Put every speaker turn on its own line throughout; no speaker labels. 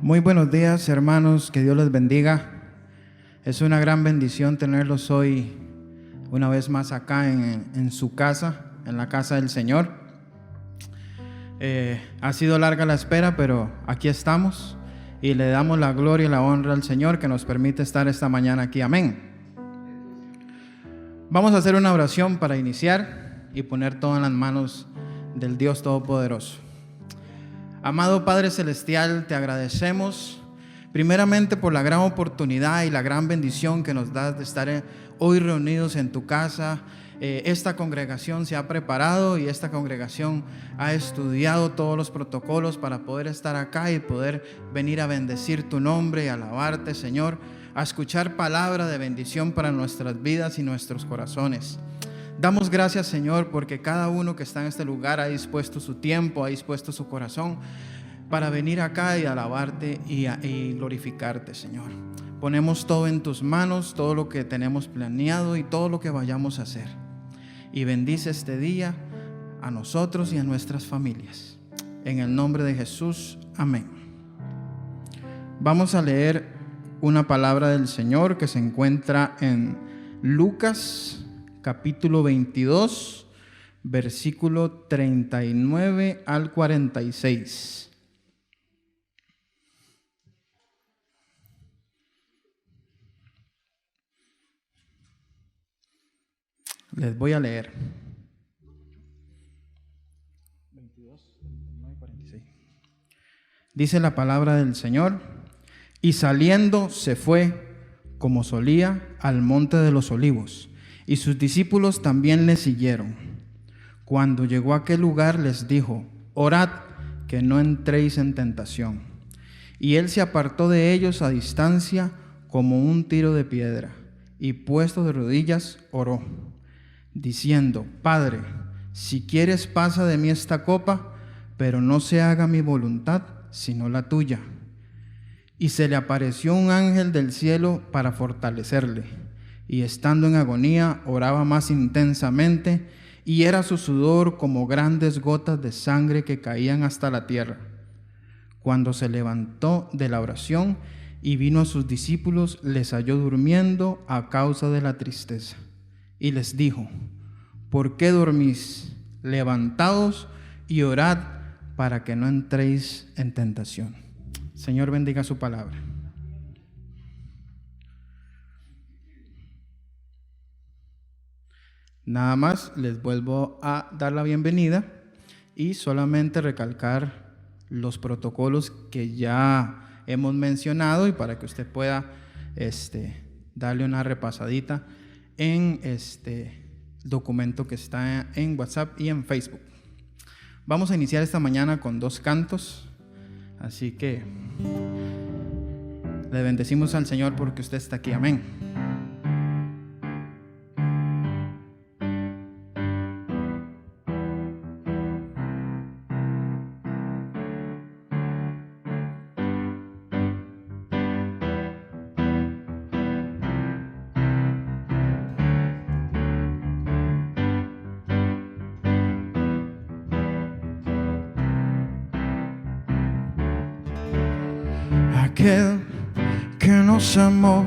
Muy buenos días, hermanos, que Dios les bendiga. Es una gran bendición tenerlos hoy una vez más acá en su casa, en la casa del Señor. Ha sido larga la espera, pero aquí estamos y le damos la gloria y la honra al Señor que nos permite estar esta mañana aquí. Amén. Vamos a hacer una oración para iniciar y poner todo en las manos del Dios Todopoderoso. Amado Padre Celestial, te agradecemos primeramente por la gran oportunidad y la gran bendición que nos das de estar hoy reunidos en tu casa. Esta congregación se ha preparado y esta congregación ha estudiado todos los protocolos para poder estar acá y poder venir a bendecir tu nombre y alabarte, Señor, a escuchar palabra de bendición para nuestras vidas y nuestros corazones. Damos gracias, Señor, porque cada uno que está en este lugar ha dispuesto su tiempo, ha dispuesto su corazón para venir acá y alabarte y glorificarte, Señor. Ponemos todo en tus manos, todo lo que tenemos planeado y todo lo que vayamos a hacer. Y bendice este día a nosotros y a nuestras familias. En el nombre de Jesús, amén. Vamos a leer una palabra del Señor que se encuentra en Lucas capítulo 22, versículo 39 al 46. Les voy a leer. 22, 39, 46. Dice la palabra del Señor: y saliendo se fue, como solía, al monte de los olivos, y sus discípulos también le siguieron. Cuando llegó a aquel lugar les dijo: orad, que no entréis en tentación. Y él se apartó de ellos a distancia como un tiro de piedra, y puesto de rodillas oró, diciendo: Padre, si quieres pasa de mí esta copa, pero no se haga mi voluntad sino la tuya. Y se le apareció un ángel del cielo para fortalecerle, y estando en agonía oraba más intensamente, y era su sudor como grandes gotas de sangre que caían hasta la tierra. Cuando se levantó de la oración y vino a sus discípulos, les halló durmiendo a causa de la tristeza, y les dijo: ¿por qué dormís? Levantaos y orad para que no entréis en tentación. Señor, bendiga su palabra. Nada más les vuelvo a dar la bienvenida y solamente recalcar los protocolos que ya hemos mencionado, y para que usted pueda darle una repasadita en este documento que está en WhatsApp y en Facebook. Vamos a iniciar esta mañana con 2 cantos, así que le bendecimos al Señor porque usted está aquí. Amén. Aquel que nos amó,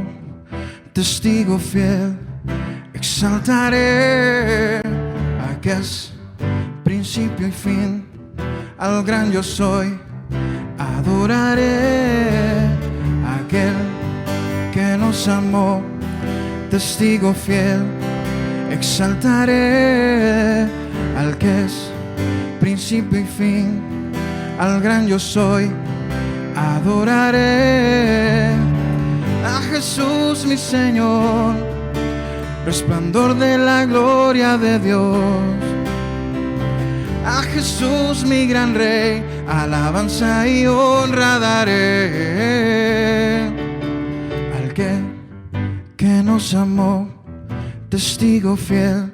testigo fiel, exaltaré, a que es principio y fin, al gran yo soy, adoraré. Aquel que nos amó, testigo fiel, exaltaré, al que es principio y fin, al gran yo soy, adoraré. A Jesús mi Señor, resplandor de la gloria de Dios. A Jesús mi gran Rey, alabanza y honra daré. Al que nos amó, testigo fiel,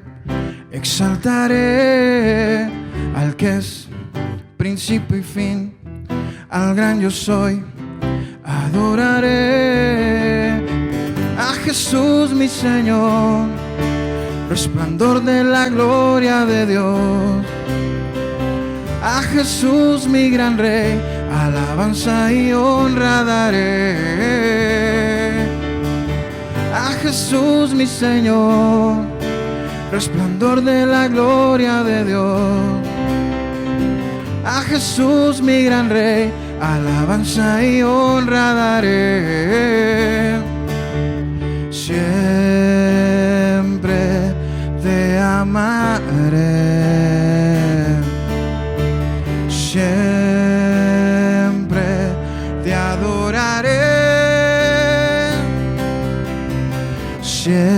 exaltaré. Al que es principio y fin, al gran yo soy, adoraré. A Jesús mi Señor, resplandor de la gloria de Dios. A Jesús mi gran Rey, alabanza y honra daré a Jesús mi Señor, resplandor de la gloria de Dios. A Jesús mi gran Rey, alabanza y honra daré. Siempre te amaré, siempre te adoraré, siempre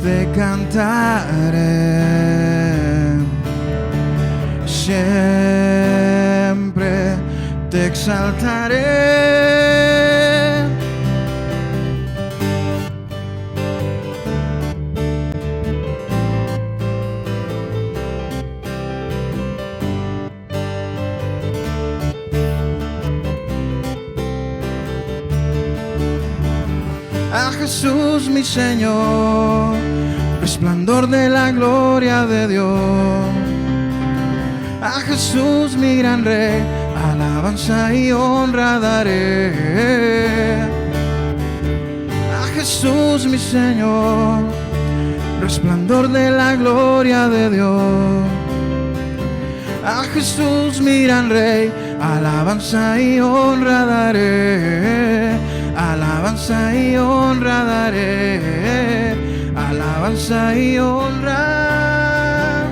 te cantaré, siempre te exaltaré. A Jesús mi Señor, resplandor de la gloria de Dios. A Jesús mi gran Rey, alabanza y honra daré. A Jesús mi Señor, resplandor de la gloria de Dios. A Jesús mi gran Rey, alabanza y honra daré. Alabanza y honra daré, alabanza y honra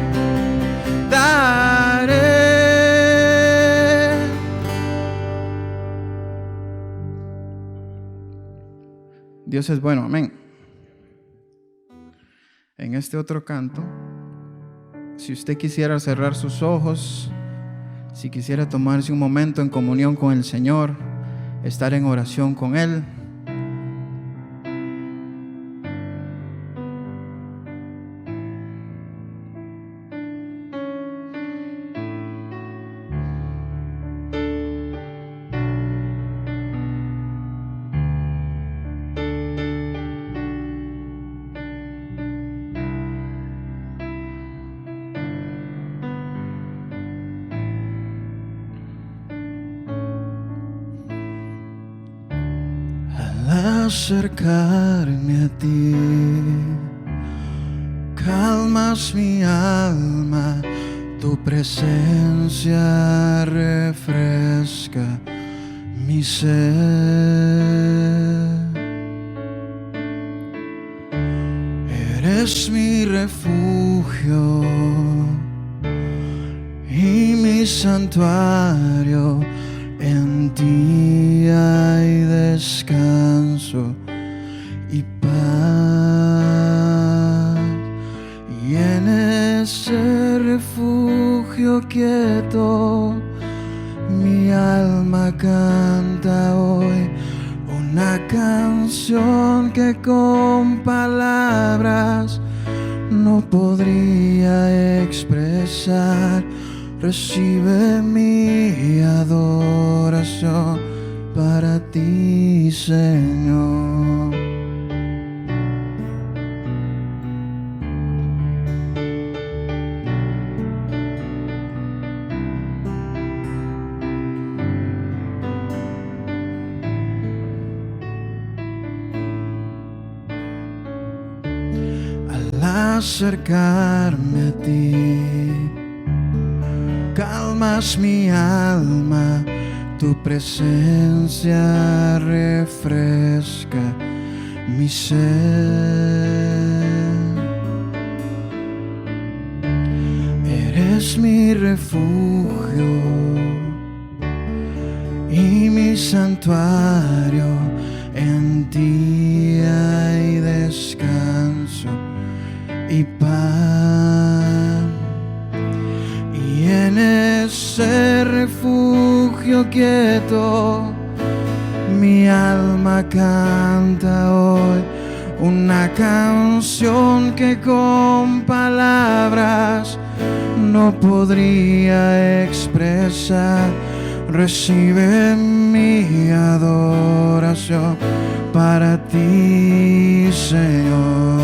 daré. Dios es bueno, amén. En este otro canto, si usted quisiera cerrar sus ojos, si quisiera tomarse un momento en comunión con el Señor, estar en oración con Él. Acercarme a ti, calmas mi alma, tu presencia refresca mi ser. Eres mi refugio y mi santuario. En ti hay descanso y paz, y en ese refugio quieto mi alma canta hoy una canción que con palabras no podría expresar. Recibe mi adoración para ti, Señor. Al acercarme a ti, calmas mi alma, tu presencia refresca mi ser. Eres mi refugio y mi santuario, en ti hay descanso y paz. Y en ese refugio quieto mi alma canta hoy una canción que con palabras no podría expresar. Recibe mi adoración para ti, Señor.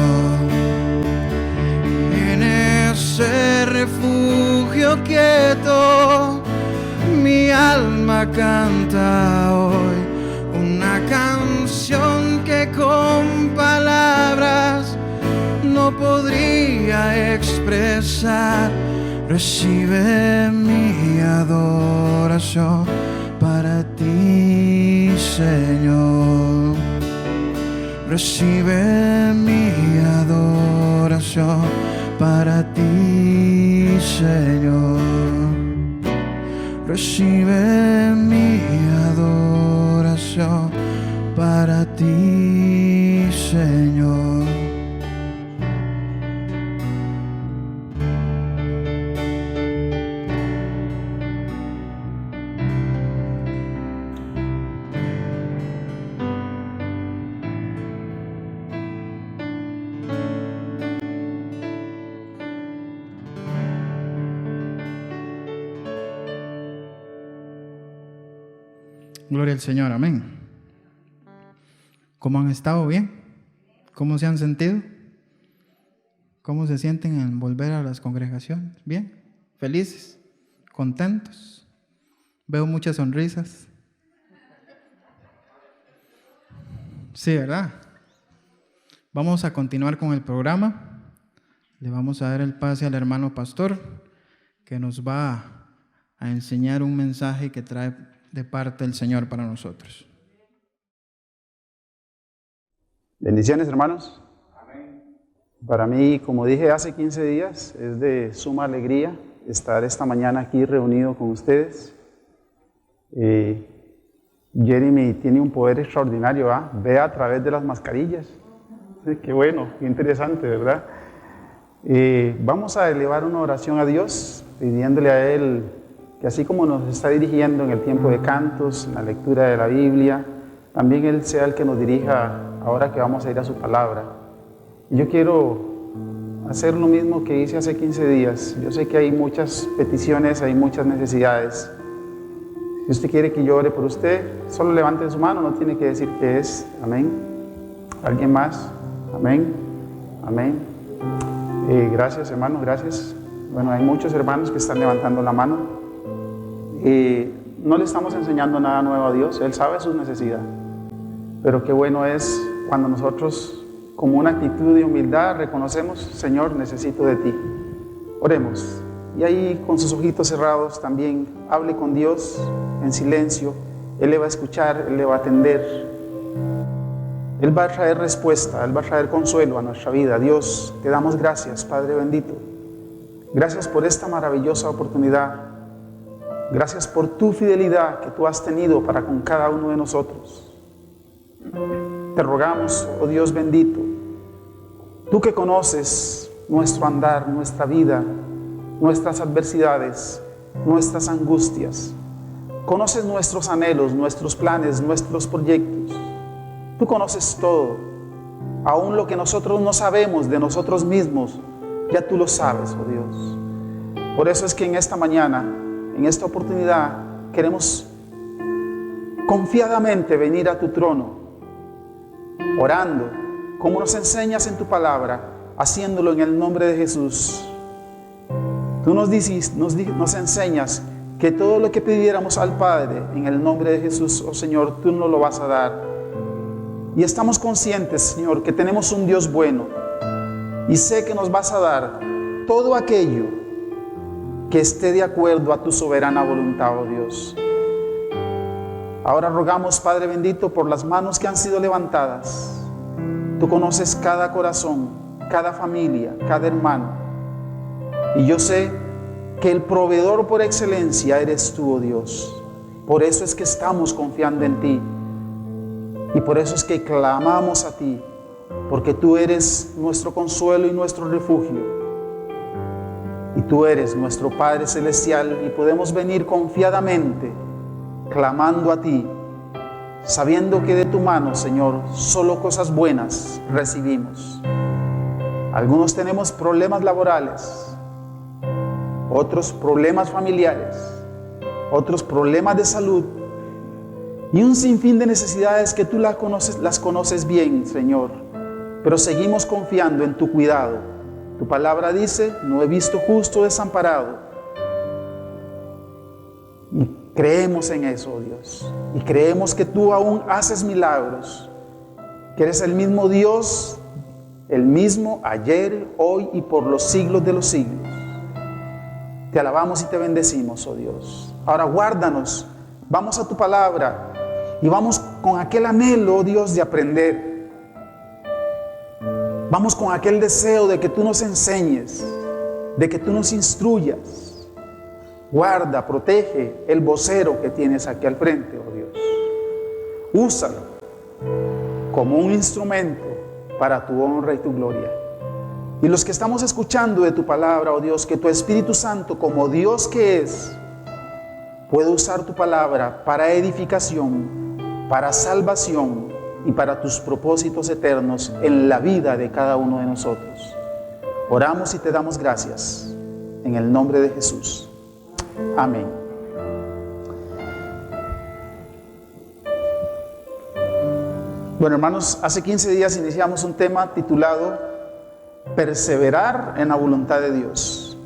En ese refugio quieto alma canta hoy una canción que con palabras no podría expresar. Recibe mi adoración para ti, Señor. Recibe mi adoración para ti, Señor. Recibe mi adoración para ti, Señor. Gloria al Señor, amén. ¿Cómo han estado? ¿Bien? ¿Cómo se han sentido? ¿Cómo se sienten en volver a las congregaciones? ¿Bien? ¿Felices? ¿Contentos? Veo muchas sonrisas. Sí, ¿verdad? Vamos a continuar con el programa. Le vamos a dar el pase al hermano pastor que nos va a enseñar un mensaje que trae de parte del Señor para nosotros.
Bendiciones, hermanos. Amén. Para mí, como dije hace 15 días, es de suma alegría estar esta mañana aquí reunido con ustedes. Jeremy tiene un poder extraordinario, ¿ah? Ve a través de las mascarillas. Qué bueno, qué interesante, ¿verdad? Vamos a elevar una oración a Dios, pidiéndole a Él que así como nos está dirigiendo en el tiempo de cantos, en la lectura de la Biblia, también Él sea el que nos dirija ahora que vamos a ir a su palabra. Y yo quiero hacer lo mismo que hice hace 15 días. Yo sé que hay muchas peticiones, hay muchas necesidades. Si usted quiere que yo ore por usted, solo levante su mano, no tiene que decir qué es. Amén. ¿Alguien más? Amén. Amén. Gracias, hermanos, gracias. Bueno, hay muchos hermanos que están levantando la mano. No le estamos enseñando nada nuevo a Dios, Él sabe sus necesidades. Pero qué bueno es cuando nosotros, como una actitud de humildad, reconocemos: Señor, necesito de ti. Oremos. Y ahí, con sus ojitos cerrados, también hable con Dios en silencio. Él le va a escuchar, Él le va a atender. Él va a traer respuesta, Él va a traer consuelo a nuestra vida. Dios, te damos gracias, Padre bendito. Gracias por esta maravillosa oportunidad. Gracias por tu fidelidad que tú has tenido para con cada uno de nosotros. Te rogamos, oh Dios bendito, tú que conoces nuestro andar, nuestra vida, nuestras adversidades, nuestras angustias, conoces nuestros anhelos, nuestros planes, nuestros proyectos. Tú conoces todo, aún lo que nosotros no sabemos de nosotros mismos, ya tú lo sabes, oh Dios. Por eso es que en esta mañana, en esta oportunidad, queremos confiadamente venir a tu trono, orando, como nos enseñas en tu palabra, haciéndolo en el nombre de Jesús. Tú nos enseñas que todo lo que pidiéramos al Padre en el nombre de Jesús, oh Señor, tú nos lo vas a dar. Y estamos conscientes, Señor, que tenemos un Dios bueno, y sé que nos vas a dar todo aquello que esté de acuerdo a tu soberana voluntad, oh Dios. Ahora rogamos, Padre bendito, por las manos que han sido levantadas. Tú conoces cada corazón, cada familia, cada hermano. Y yo sé que el proveedor por excelencia eres tú, oh Dios. Por eso es que estamos confiando en ti. Y por eso es que clamamos a ti, porque tú eres nuestro consuelo y nuestro refugio. Y tú eres nuestro Padre Celestial y podemos venir confiadamente, clamando a ti, sabiendo que de tu mano, Señor, solo cosas buenas recibimos. Algunos tenemos problemas laborales, otros problemas familiares, otros problemas de salud y un sinfín de necesidades que tú las conoces bien, Señor, pero seguimos confiando en tu cuidado. Tu palabra dice: no he visto justo desamparado, Creemos en eso, oh Dios. Y creemos que tú aún haces milagros. Que eres el mismo Dios, el mismo ayer, hoy y por los siglos de los siglos. Te alabamos y te bendecimos, oh Dios. Ahora guárdanos. Vamos a tu palabra y vamos con aquel anhelo, oh Dios, de aprender. Vamos con aquel deseo de que tú nos enseñes, de que tú nos instruyas. Guarda, protege el vocero que tienes aquí al frente, oh Dios. Úsalo como un instrumento para tu honra y tu gloria. Y los que estamos escuchando de tu palabra, oh Dios, que tu Espíritu Santo, como Dios que es, puede usar tu palabra para edificación, para salvación y para tus propósitos eternos en la vida de cada uno de nosotros. Oramos y te damos gracias en el nombre de Jesús. Amén. Bueno, hermanos, hace 15 días iniciamos un tema titulado Perseverar en la voluntad de Dios.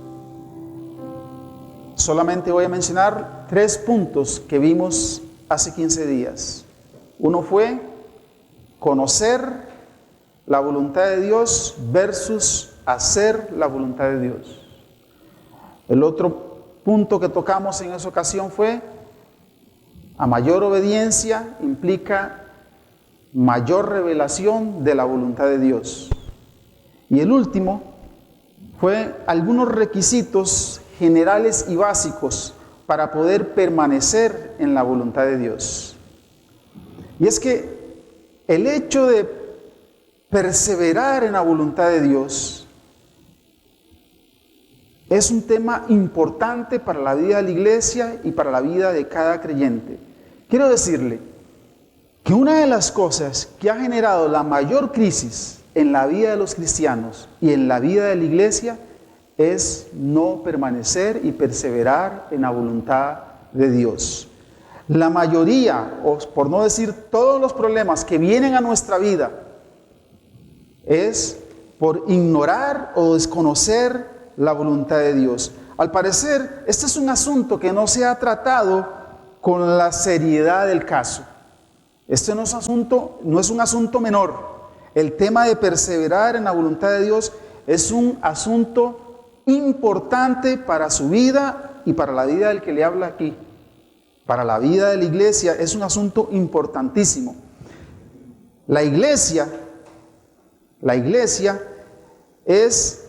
Solamente voy a mencionar 3 puntos que vimos hace 15 días. Uno fue conocer la voluntad de Dios versus hacer la voluntad de Dios. El otro punto que tocamos en esa ocasión fue: a mayor obediencia implica mayor revelación de la voluntad de Dios. Y el último fue algunos requisitos generales y básicos para poder permanecer en la voluntad de Dios. Y es que el hecho de perseverar en la voluntad de Dios es un tema importante para la vida de la iglesia y para la vida de cada creyente. Quiero decirle que una de las cosas que ha generado la mayor crisis en la vida de los cristianos y en la vida de la iglesia es no permanecer y perseverar en la voluntad de Dios. La mayoría, o por no decir todos los problemas que vienen a nuestra vida, es por ignorar o desconocer la voluntad de Dios. Al parecer, este es un asunto que no se ha tratado con la seriedad del caso. Este no es un asunto menor. El tema de perseverar en la voluntad de Dios es un asunto importante para su vida y para la vida del que le habla aquí. Para la vida de la iglesia es un asunto importantísimo. La iglesia es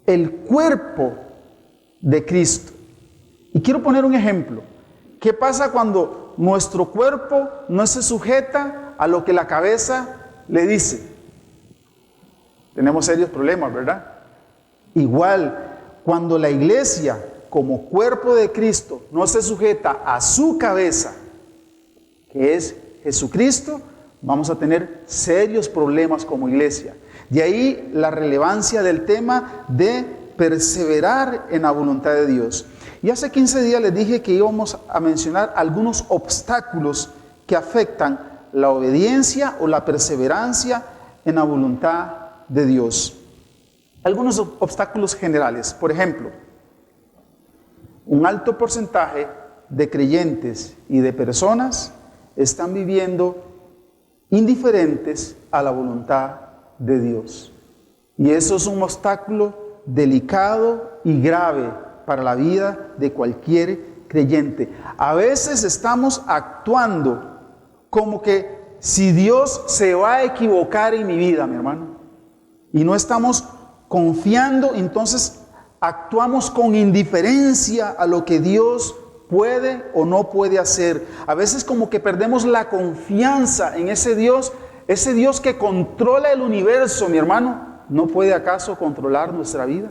el cuerpo de Cristo. Y quiero poner un ejemplo. ¿Qué pasa cuando nuestro cuerpo no se sujeta a lo que la cabeza le dice? Tenemos serios problemas, ¿verdad? Igual, cuando la iglesia, como cuerpo de Cristo, no se sujeta a su cabeza, que es Jesucristo, vamos a tener serios problemas como iglesia. De ahí la relevancia del tema de perseverar en la voluntad de Dios. Y hace 15 días les dije que íbamos a mencionar algunos obstáculos que afectan la obediencia o la perseverancia en la voluntad de Dios. Algunos obstáculos generales. Por ejemplo, un alto porcentaje de creyentes y de personas están viviendo indiferentes a la voluntad de Dios. Y eso es un obstáculo delicado y grave para la vida de cualquier creyente. A veces estamos actuando como que si Dios se va a equivocar en mi vida, mi hermano, y no estamos confiando, entonces actuamos con indiferencia a lo que Dios puede o no puede hacer. A veces como que perdemos la confianza en ese Dios que controla el universo, mi hermano. ¿No puede acaso controlar nuestra vida?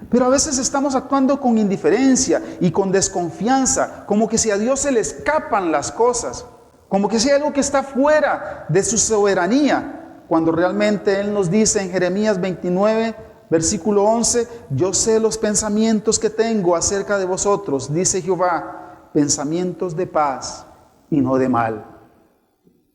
Pero a veces estamos actuando con indiferencia y con desconfianza, como que si a Dios se le escapan las cosas, como que si hay algo que está fuera de su soberanía, cuando realmente Él nos dice en Jeremías 29, versículo 11, yo sé los pensamientos que tengo acerca de vosotros, dice Jehová, pensamientos de paz y no de mal.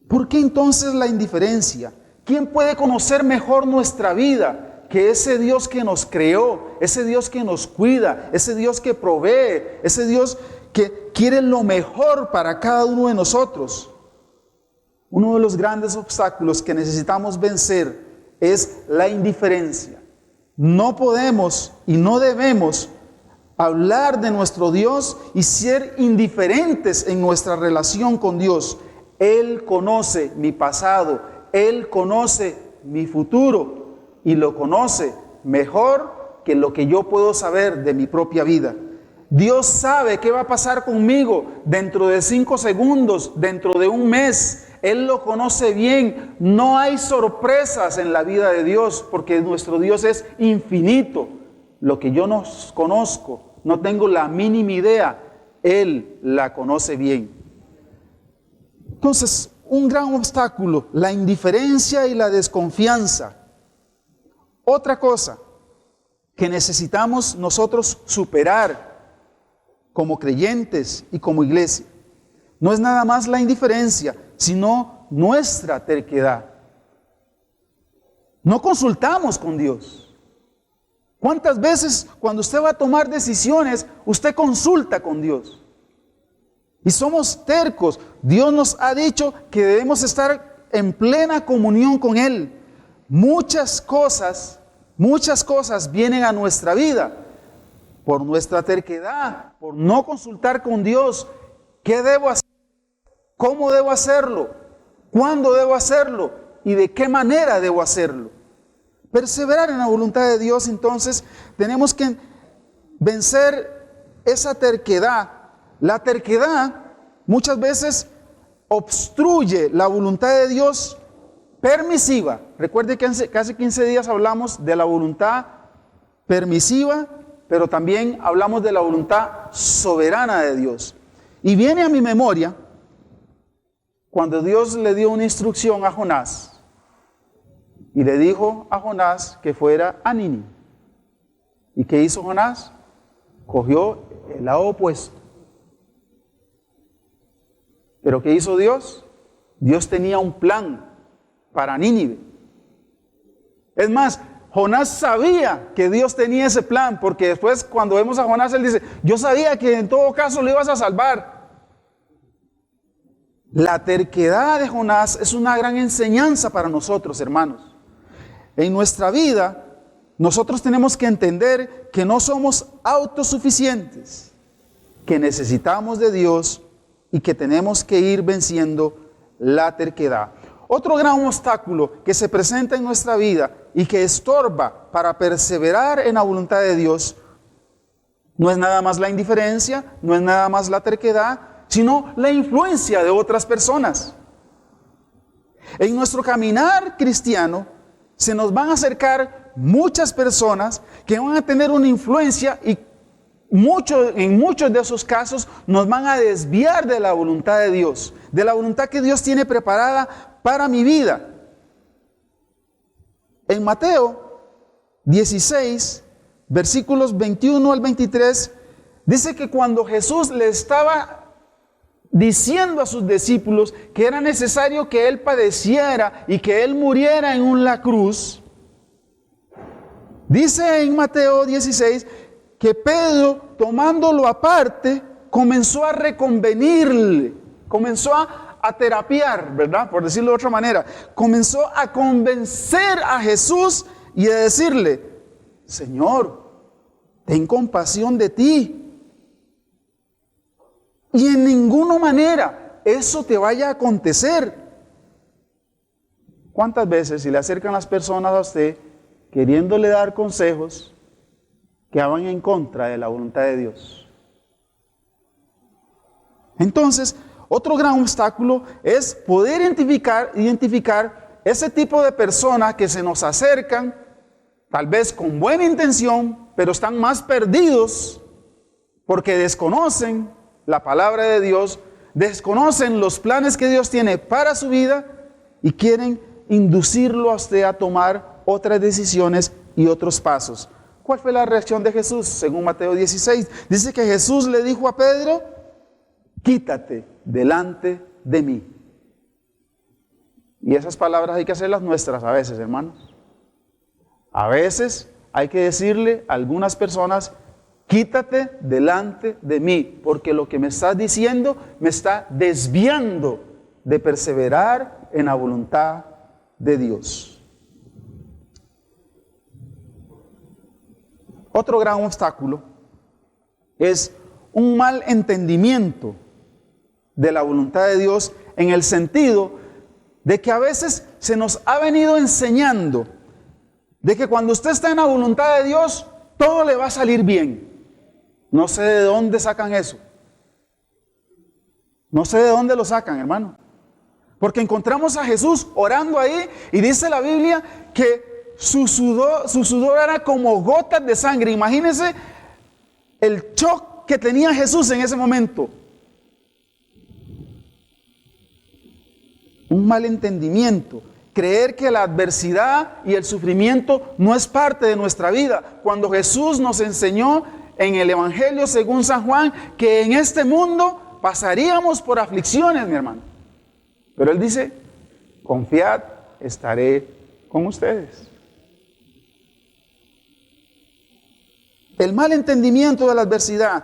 ¿Por qué entonces la indiferencia? ¿Quién puede conocer mejor nuestra vida que ese Dios que nos creó, ese Dios que nos cuida, ese Dios que provee, ese Dios que quiere lo mejor para cada uno de nosotros. Uno de los grandes obstáculos que necesitamos vencer es la indiferencia. No podemos y no debemos hablar de nuestro Dios y ser indiferentes en nuestra relación con Dios. Él conoce mi pasado, Él conoce mi futuro y lo conoce mejor que lo que yo puedo saber de mi propia vida. Dios sabe qué va a pasar conmigo dentro de 5 segundos, dentro de un mes. Él lo conoce bien. No hay sorpresas en la vida de Dios porque nuestro Dios es infinito. Lo que yo no conozco, no tengo la mínima idea, Él la conoce bien. Entonces, un gran obstáculo, la indiferencia y la desconfianza. Otra cosa que necesitamos nosotros superar como creyentes y como iglesia, no es nada más la indiferencia, sino nuestra terquedad. No consultamos con Dios. ¿Cuántas veces cuando usted va a tomar decisiones, usted consulta con Dios? Y somos tercos. Dios nos ha dicho que debemos estar en plena comunión con Él. Muchas cosas vienen a nuestra vida por nuestra terquedad, por no consultar con Dios. ¿Qué debo hacer? ¿Cómo debo hacerlo? ¿Cuándo debo hacerlo? ¿Y de qué manera debo hacerlo? Perseverar en la voluntad de Dios, entonces, tenemos que vencer esa terquedad. La terquedad muchas veces obstruye la voluntad de Dios permisiva. Recuerde que hace 15 días hablamos de la voluntad permisiva, pero también hablamos de la voluntad soberana de Dios. Y viene a mi memoria cuando Dios le dio una instrucción a Jonás y le dijo a Jonás que fuera a Nínive. ¿Y qué hizo Jonás? Cogió el lado opuesto. ¿Pero qué hizo Dios? Dios tenía un plan para Nínive. Es más, Jonás sabía que Dios tenía ese plan, porque después cuando vemos a Jonás, él dice, yo sabía que en todo caso lo ibas a salvar. La terquedad de Jonás es una gran enseñanza para nosotros, hermanos. En nuestra vida, nosotros tenemos que entender que no somos autosuficientes, que necesitamos de Dios y que tenemos que ir venciendo la terquedad. Otro gran obstáculo que se presenta en nuestra vida y que estorba para perseverar en la voluntad de Dios no es nada más la indiferencia, no es nada más la terquedad, sino la influencia de otras personas. En nuestro caminar cristiano se nos van a acercar muchas personas que van a tener una influencia y en muchos de esos casos nos van a desviar de la voluntad de Dios, de la voluntad que Dios tiene preparada para mi vida. En Mateo 16, versículos 21 al 23, dice que cuando Jesús le estaba diciendo a sus discípulos que era necesario que Él padeciera y que Él muriera en una cruz, dice en Mateo 16 que Pedro, tomándolo aparte, comenzó a reconvenirle, comenzó a terapiar, ¿verdad? Por decirlo de otra manera, comenzó a convencer a Jesús y a decirle, Señor, ten compasión de ti. Y en ninguna manera eso te vaya a acontecer. ¿Cuántas veces se le acercan las personas a usted queriéndole dar consejos que van en contra de la voluntad de Dios? Entonces, otro gran obstáculo es poder identificar ese tipo de personas que se nos acercan, tal vez con buena intención, pero están más perdidos porque desconocen la palabra de Dios, desconocen los planes que Dios tiene para su vida y quieren inducirlo a usted a tomar otras decisiones y otros pasos. ¿Cuál fue la reacción de Jesús? Según Mateo 16, dice que Jesús le dijo a Pedro, quítate delante de mí. Y esas palabras hay que hacerlas nuestras a veces, hermanos. A veces hay que decirle a algunas personas, quítate delante de mí, porque lo que me estás diciendo me está desviando de perseverar en la voluntad de Dios. Otro gran obstáculo es un mal entendimiento de la voluntad de Dios, en el sentido de que a veces se nos ha venido enseñando de que cuando usted está en la voluntad de Dios, todo le va a salir bien. No sé de dónde sacan eso. No sé de dónde lo sacan, hermano. Porque encontramos a Jesús orando ahí y dice la Biblia que su sudor era como gotas de sangre. Imagínense el shock que tenía Jesús en ese momento. Un mal entendimiento. Creer que la adversidad y el sufrimiento no es parte de nuestra vida. Cuando Jesús nos enseñó en el Evangelio según San Juan que en este mundo pasaríamos por aflicciones, mi hermano. Pero Él dice, confiad, estaré con ustedes. El mal entendimiento de la adversidad,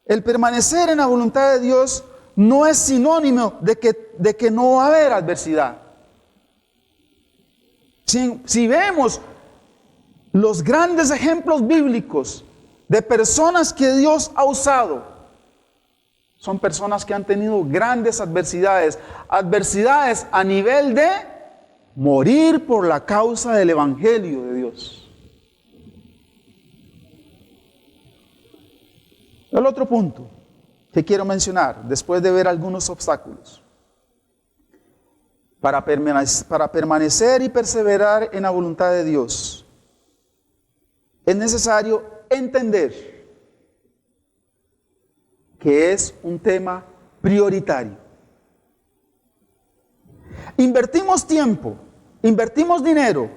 el permanecer en la voluntad de Dios, no es sinónimo de que no va a haber adversidad. Si vemos los grandes ejemplos bíblicos de personas que Dios ha usado, son personas que han tenido grandes adversidades, adversidades a nivel de morir por la causa del Evangelio de Dios. El otro punto que quiero mencionar, después de ver algunos obstáculos, para permanecer y perseverar en la voluntad de Dios, es necesario entender que es un tema prioritario. Invertimos tiempo, invertimos dinero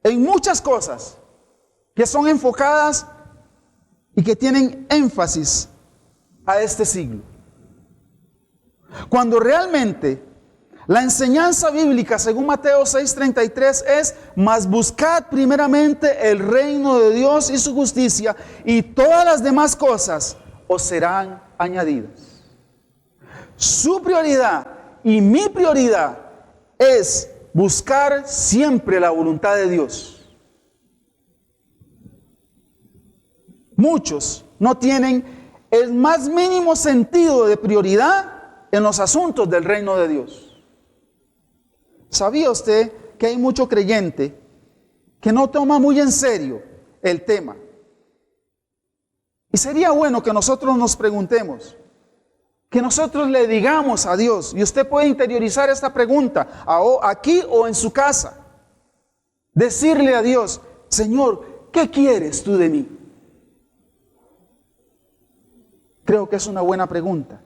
en muchas cosas que son enfocadas y que tienen énfasis a este siglo. Cuando realmente la enseñanza bíblica, según Mateo 6:33, es: mas buscad primeramente el reino de Dios y su justicia, y todas las demás cosas os serán añadidas. Su prioridad y mi prioridad es buscar siempre la voluntad de Dios. Muchos no tienen el más mínimo sentido de prioridad en los asuntos del reino de Dios. ¿Sabía usted que hay mucho creyente que no toma muy en serio el tema? Y sería bueno que nosotros nos preguntemos, que nosotros le digamos a Dios, y usted puede interiorizar esta pregunta aquí o en su casa. Decirle a Dios: Señor, ¿qué quieres tú de mí? Creo que es una buena pregunta.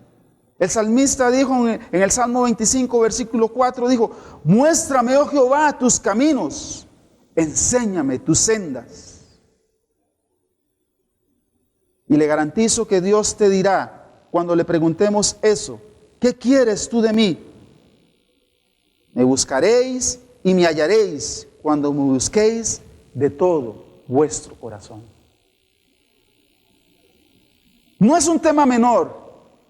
El salmista dijo en el Salmo 25, versículo 4, dijo: muéstrame, oh Jehová, tus caminos, enséñame tus sendas. Y le garantizo que Dios te dirá, cuando le preguntemos eso: ¿qué quieres tú de mí? Me buscaréis y me hallaréis cuando me busquéis de todo vuestro corazón. No es un tema menor.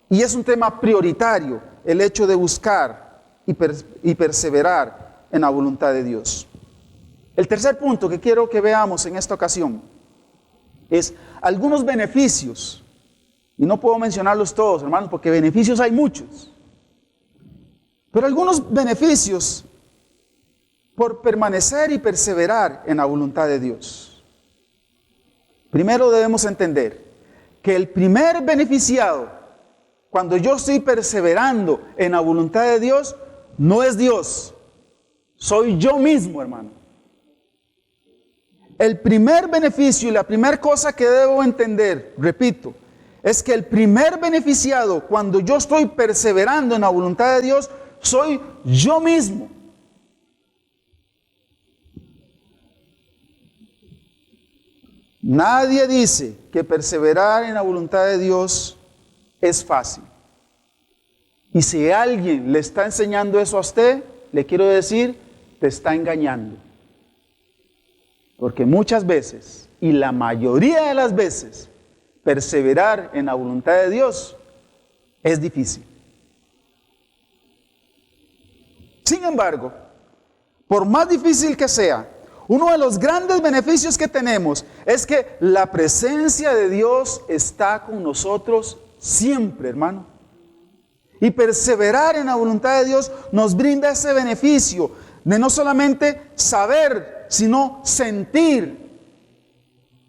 Y es un tema prioritario el hecho de buscar y perseverar en la voluntad de Dios. El tercer punto que quiero que veamos en esta ocasión es algunos beneficios. Y no puedo mencionarlos todos, hermanos, porque beneficios hay muchos. Pero algunos beneficios por permanecer y perseverar en la voluntad de Dios. Primero debemos entender que el primer beneficiado cuando yo estoy perseverando en la voluntad de Dios, no es Dios, soy yo mismo, hermano. El primer beneficio y la primera cosa que debo entender, repito, es que el primer beneficiado cuando yo estoy perseverando en la voluntad de Dios, soy yo mismo. Nadie dice que perseverar en la voluntad de Dios es fácil. Y si alguien le está enseñando eso a usted, le quiero decir, te está engañando. Porque muchas veces, y la mayoría de las veces, perseverar en la voluntad de Dios es difícil. Sin embargo, por más difícil que sea, uno de los grandes beneficios que tenemos es que la presencia de Dios está con nosotros siempre, hermano. Y perseverar en la voluntad de Dios nos brinda ese beneficio de no solamente saber, sino sentir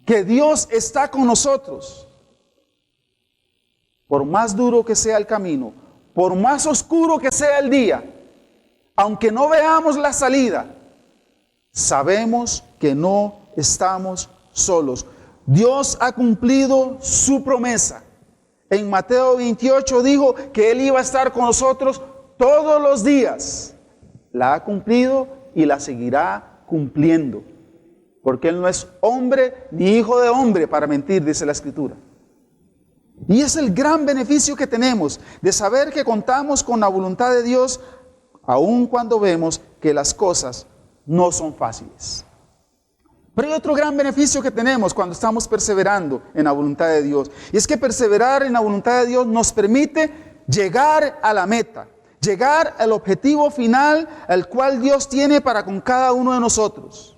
que Dios está con nosotros. Por más duro que sea el camino, por más oscuro que sea el día, aunque no veamos la salida, sabemos que no estamos solos. Dios ha cumplido su promesa. En Mateo 28 dijo que Él iba a estar con nosotros todos los días. La ha cumplido y la seguirá cumpliendo. Porque Él no es hombre ni hijo de hombre para mentir, dice la Escritura. Y es el gran beneficio que tenemos de saber que contamos con la voluntad de Dios, aun cuando vemos que las cosas no son fáciles. Pero hay otro gran beneficio que tenemos cuando estamos perseverando en la voluntad de Dios. Y es que perseverar en la voluntad de Dios nos permite llegar a la meta, llegar al objetivo final al cual Dios tiene para con cada uno de nosotros.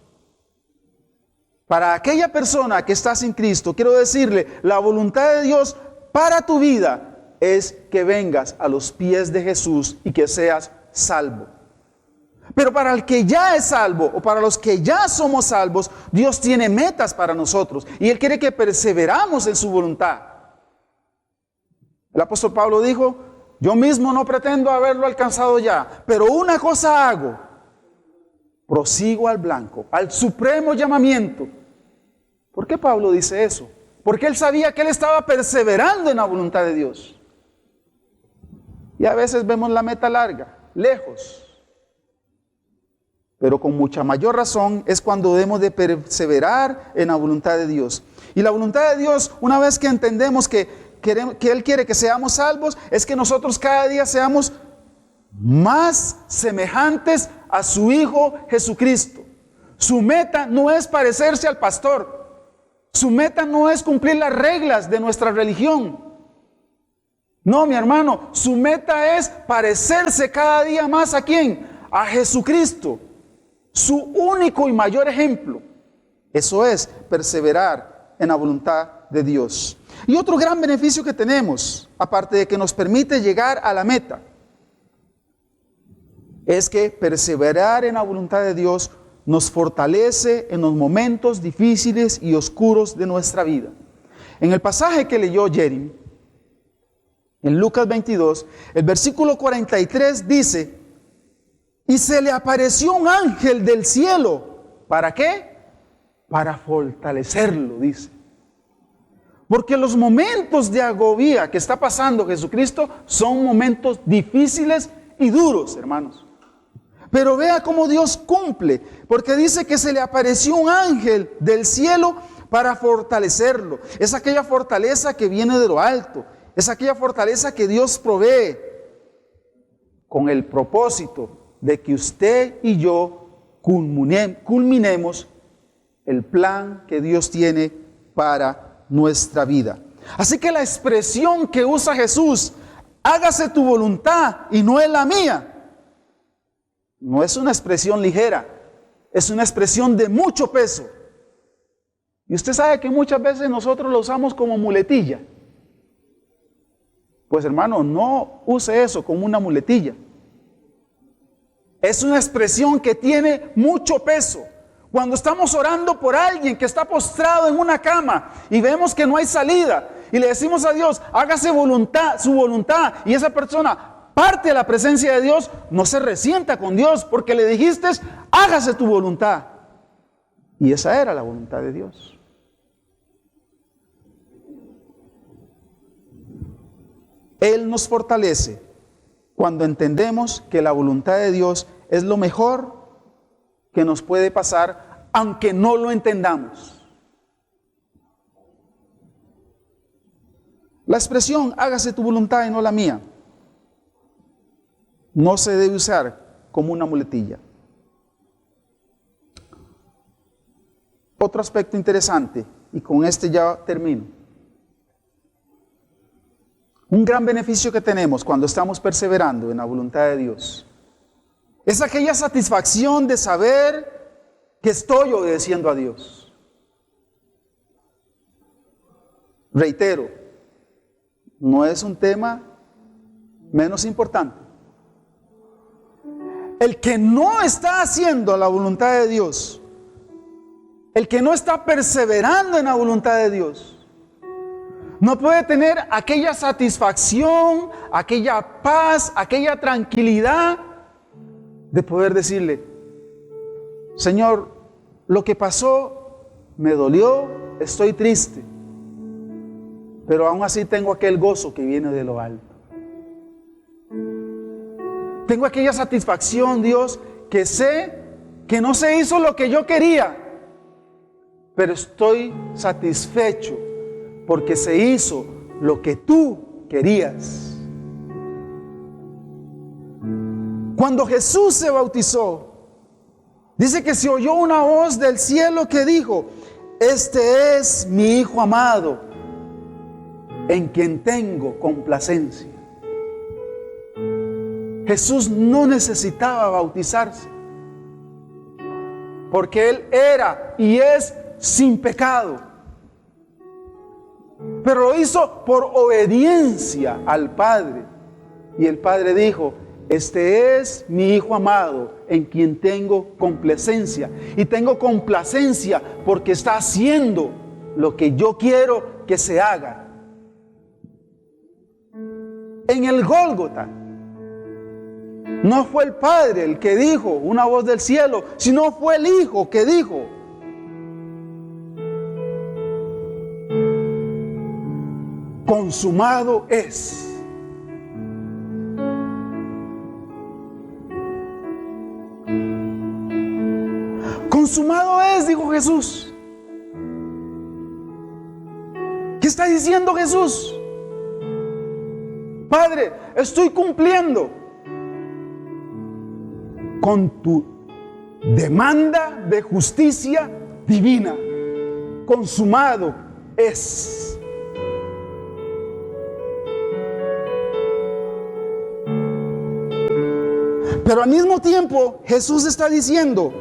Para aquella persona que está sin Cristo, quiero decirle, la voluntad de Dios para tu vida es que vengas a los pies de Jesús y que seas salvo. Pero para el que ya es salvo, o para los que ya somos salvos, Dios tiene metas para nosotros. Y Él quiere que perseveramos en su voluntad. El apóstol Pablo dijo, yo mismo no pretendo haberlo alcanzado ya, pero una cosa hago, prosigo al blanco, al supremo llamamiento. ¿Por qué Pablo dice eso? Porque él sabía que él estaba perseverando en la voluntad de Dios. Y a veces vemos la meta larga, lejos. Pero con mucha mayor razón es cuando debemos de perseverar en la voluntad de Dios. Y la voluntad de Dios, una vez que entendemos que Él quiere que seamos salvos, es que nosotros cada día seamos más semejantes a su Hijo Jesucristo. Su meta no es parecerse al pastor. Su meta no es cumplir las reglas de nuestra religión. No, mi hermano, su meta es parecerse cada día más ¿a quién? A Jesucristo. Su único y mayor ejemplo. Eso es perseverar en la voluntad de Dios. Y otro gran beneficio que tenemos, aparte de que nos permite llegar a la meta, es que perseverar en la voluntad de Dios nos fortalece en los momentos difíciles y oscuros de nuestra vida. En el pasaje que leyó Jeremy, en Lucas 22, el versículo 43 dice, y se le apareció un ángel del cielo. ¿Para qué? Para fortalecerlo, dice. Porque los momentos de agonía que está pasando Jesucristo son momentos difíciles y duros, hermanos. Pero vea cómo Dios cumple, porque dice que se le apareció un ángel del cielo para fortalecerlo. Es aquella fortaleza que viene de lo alto, es aquella fortaleza que Dios provee con el propósito de que usted y yo culminemos el plan que Dios tiene para nuestra vida. Así que la expresión que usa Jesús, hágase tu voluntad y no es la mía, no es una expresión ligera, es una expresión de mucho peso. Y usted sabe que muchas veces nosotros lo usamos como muletilla. Pues hermano, no use eso como una muletilla. Es una expresión que tiene mucho peso. Cuando estamos orando por alguien que está postrado en una cama y vemos que no hay salida y le decimos a Dios, hágase su voluntad, y esa persona parte de la presencia de Dios, no se resienta con Dios porque le dijiste, hágase tu voluntad. Y esa era la voluntad de Dios. Él nos fortalece cuando entendemos que la voluntad de Dios es lo mejor que nos puede pasar, aunque no lo entendamos. La expresión, hágase tu voluntad y no la mía, no se debe usar como una muletilla. otro aspecto interesante, y con este ya termino. Un gran beneficio que tenemos cuando estamos perseverando en la voluntad de Dios es aquella satisfacción de saber que estoy obedeciendo a Dios. Reitero, no es un tema menos importante. El que no está haciendo la voluntad de Dios, el que no está perseverando en la voluntad de Dios, no puede tener aquella satisfacción, aquella paz, aquella tranquilidad de poder decirle: Señor, lo que pasó me dolió, estoy triste, pero aún así tengo aquel gozo que viene de lo alto. Tengo aquella satisfacción, Dios, que sé que no se hizo lo que yo quería, pero estoy satisfecho porque se hizo lo que tú querías. Cuando Jesús se bautizó, dice que se oyó una voz del cielo que dijo: este es mi Hijo amado, en quien tengo complacencia. Jesús no necesitaba bautizarse, porque Él era y es sin pecado. Pero lo hizo por obediencia al Padre. Y el Padre dijo: este es mi Hijo amado, en quien tengo complacencia. Y tengo complacencia porque está haciendo lo que yo quiero que se haga. En el Gólgota, no fue el Padre el que dijo, una voz del cielo, sino fue el Hijo que dijo: consumado es. Consumado es, dijo Jesús. ¿Qué está diciendo Jesús? Padre, estoy cumpliendo con tu demanda de justicia divina. Consumado es. Pero al mismo tiempo Jesús está diciendo: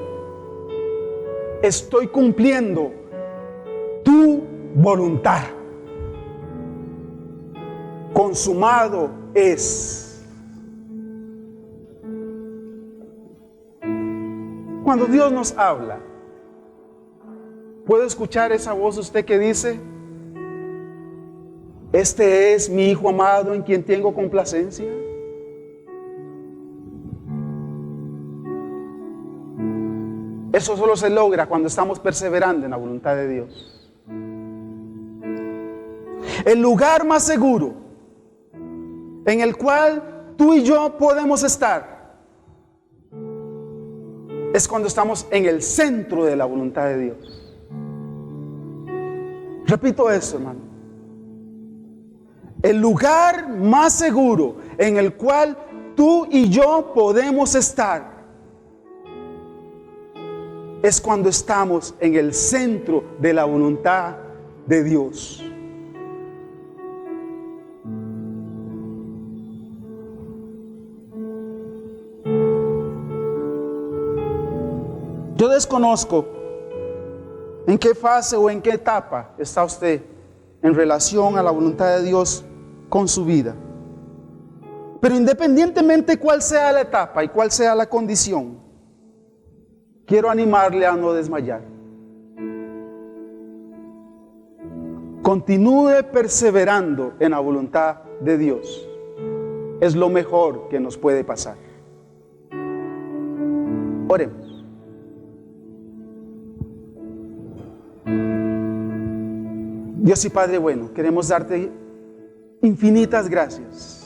estoy cumpliendo tu voluntad. Consumado es. Cuando Dios nos habla, ¿puede escuchar esa voz usted que dice: este es mi Hijo amado, en quien tengo complacencia? Eso solo se logra cuando estamos perseverando en la voluntad de Dios. El lugar más seguro en el cual tú y yo podemos estar es cuando estamos en el centro de la voluntad de Dios. Repito eso, hermano. El lugar más seguro en el cual tú y yo podemos estar es cuando estamos en el centro de la voluntad de Dios. Yo desconozco en qué fase o en qué etapa está usted en relación a la voluntad de Dios con su vida. Pero independientemente cuál sea la etapa y cuál sea la condición, quiero animarle a no desmayar. Continúe perseverando en la voluntad de Dios. Es lo mejor que nos puede pasar. Oremos. Dios y Padre bueno, queremos darte infinitas gracias.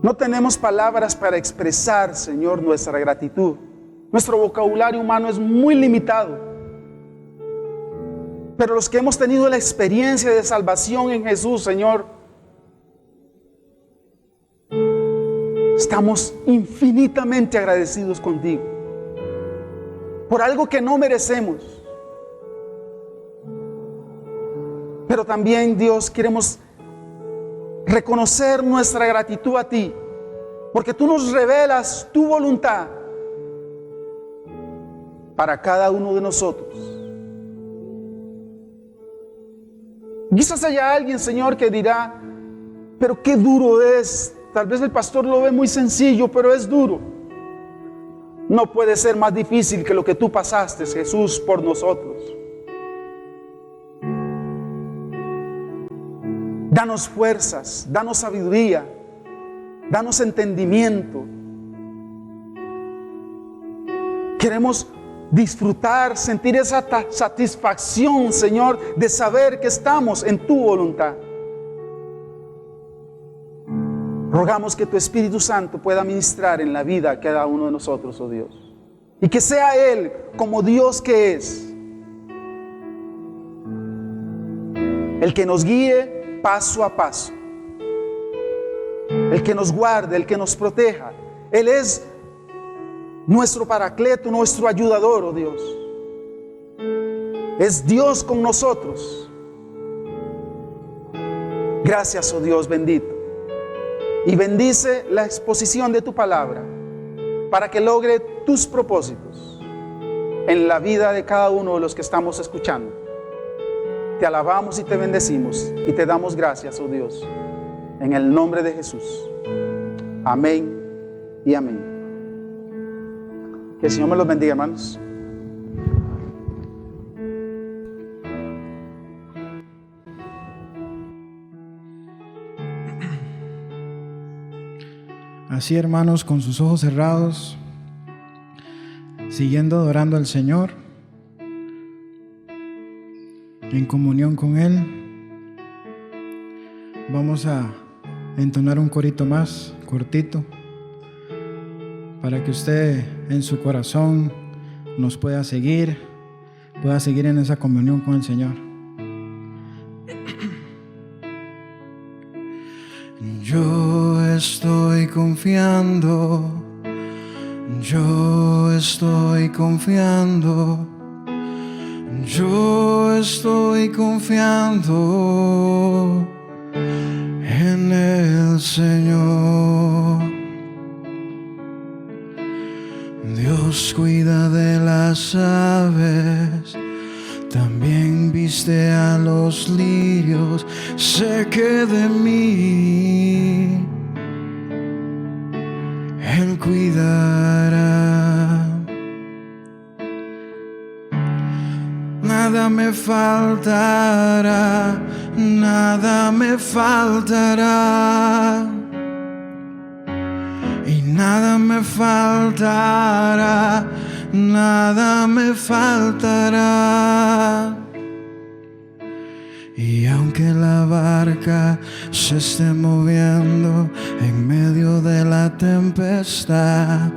No tenemos palabras para expresar, Señor, nuestra gratitud. Nuestro vocabulario humano es muy limitado. Pero los que hemos tenido la experiencia de salvación en Jesús, Señor, Estamos infinitamente agradecidos contigo por algo que no merecemos. Pero también, Dios, queremos reconocer nuestra gratitud a ti, porque tú nos revelas tu voluntad para cada uno de nosotros. Quizás haya alguien, Señor, que dirá: pero qué duro es. Tal vez el pastor lo ve muy sencillo, pero es duro. No puede ser más difícil que lo que tú pasaste, Jesús, por nosotros. Danos fuerzas, danos sabiduría, danos entendimiento. Queremos disfrutar, sentir esa satisfacción, Señor, de saber que estamos en tu voluntad. Rogamos que tu Espíritu Santo pueda ministrar en la vida a cada uno de nosotros, oh Dios, y que sea Él, como Dios que es, el que nos guíe paso a paso, el que nos guarde, el que nos proteja. Él es nuestro paracleto, nuestro ayudador, oh Dios. Es Dios con nosotros. Gracias, oh Dios bendito. Y bendice la exposición de tu palabra para que logre tus propósitos en la vida de cada uno de los que estamos escuchando. Te alabamos y te bendecimos y te damos gracias, oh Dios, en el nombre de Jesús. Amén y amén. Que el Señor me los bendiga, hermanos.
Así, hermanos, con sus ojos cerrados, siguiendo adorando al Señor, en comunión con Él, vamos a entonar un corito más, cortito, para que usted en su corazón nos pueda seguir en esa comunión con el Señor. Yo estoy confiando, yo estoy confiando, yo estoy confiando en el Señor. Dios cuida de las aves, también viste a los lirios, sé que de mí Él cuidará. Nada me faltará, nada me faltará, y nada me faltará, nada me faltará. Y aunque la barca se esté moviendo en medio de la tempestad,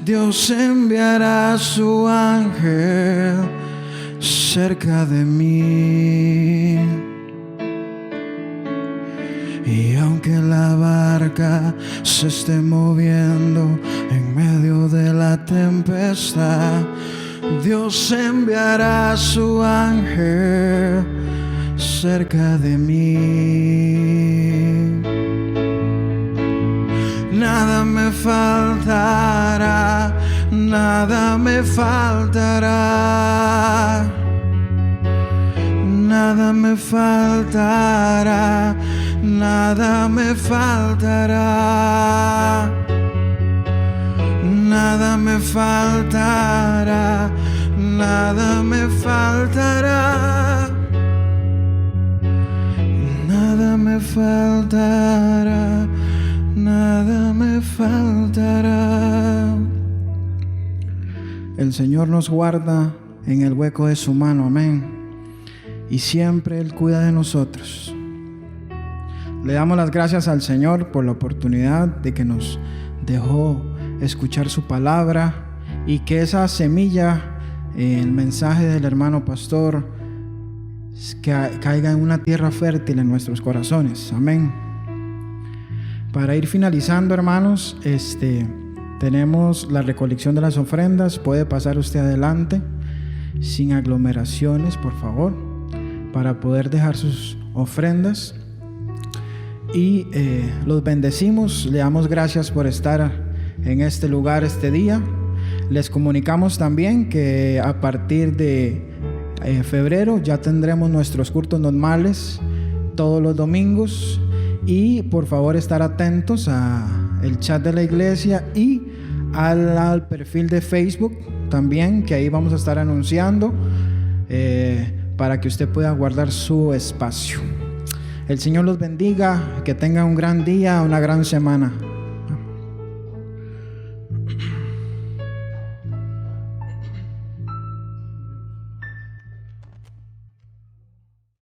Dios enviará su ángel cerca de mí. Y aunque la barca se esté moviendo en medio de la tempestad, Dios enviará su ángel cerca de mí. Nada me faltará, nada me faltará, nada me faltará, nada me faltará, nada me faltará, nada me faltará, nada me faltará, nada me faltará. El Señor nos guarda en el hueco de su mano, amén. Y siempre Él cuida de nosotros. Le damos las gracias al Señor por la oportunidad de que nos dejó escuchar su palabra y que esa semilla, el mensaje del hermano pastor, que caiga en una tierra fértil en nuestros corazones, amén. Para ir finalizando, hermanos, tenemos la recolección de las ofrendas. Puede pasar usted adelante sin aglomeraciones, por favor, para poder dejar sus ofrendas. Y los bendecimos, le damos gracias por estar en este lugar este día. Les comunicamos también que a partir de febrero ya tendremos nuestros cultos normales todos los domingos, y por favor estar atentos al chat de la iglesia y al perfil de Facebook también, que ahí vamos a estar anunciando para que usted pueda guardar su espacio. El Señor los bendiga, que tengan un gran día, una gran semana.